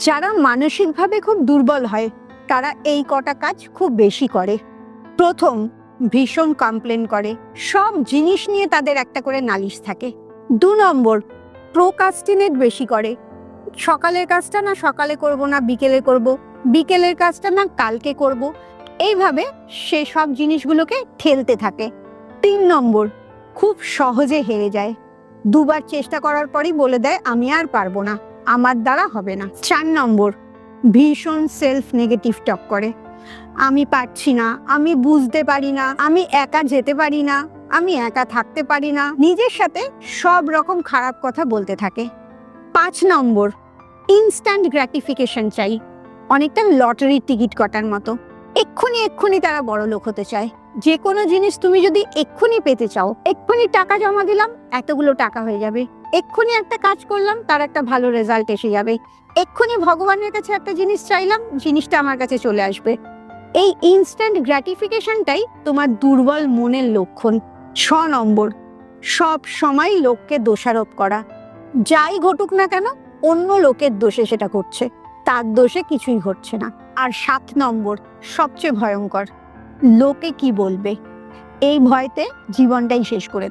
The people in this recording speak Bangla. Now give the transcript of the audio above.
যারা মানসিকভাবে খুব দুর্বল হয় তারা এই কটা কাজ খুব বেশি করে। প্রথম, ভীষণ কমপ্লেন করে, সব জিনিস নিয়ে তাদের একটা করে নালিশ থাকে। 2 নম্বর, প্রোকাস্টিনেট বেশি করে, সকালের কাজটা না সকালে করব না বিকেলে করব, বিকেলের কাজটা না কালকে করব, এইভাবে সে সব জিনিসগুলোকে ঠেলতে থাকে। 3 নম্বর, খুব সহজে হেরে যায়, 2 বার চেষ্টা করার পরই বলে দেয় আমি আর পারবো না, আমার দ্বারা হবে না। 4 নম্বর, ভীষণ সেলফ নেগেটিভ টক করে, আমি পারছি না, আমি বুঝতে পারি না, আমি একা যেতে পারি না, আমি একা থাকতে পারি না, নিজের সাথে সব রকম খারাপ কথা বলতে থাকে। 5 নম্বর, ইনস্ট্যান্ট গ্র্যাটিফিকেশন চাই, অনেকটা লটারির টিকিট কাটার মতো, এক্ষুনি এক্ষুনি তারা বড় লোক হতে চায়। যে কোনো জিনিস তুমি যদি এক্ষুনি পেতে চাও, এক্ষুনি টাকা জমা দিলাম এতগুলো টাকা হয়ে যাবে, এক্ষুনি একটা কাজ করলাম তার একটা ভালো রেজাল্ট এসে যাবে, এক্ষুনি ভগবানের কাছে একটা জিনিস চাইলাম জিনিসটা আমার কাছে চলে আসবে। এই ইনস্ট্যান্ট গ্র্যাটিফিকেশনটাই তোমার দুর্বল মনের লক্ষণ। 6 নম্বর, সব সময় লোককে দোষারোপ করা, যাই ঘটুক না কেন অন্য লোকের দোষে সেটা করছে, তার দোষে কিছুই ঘটছে না। আর 7 নম্বর, সবচেয়ে ভয়ঙ্কর, লোকে কি বলবে, এই ভয়তে জীবনটাই শেষ করে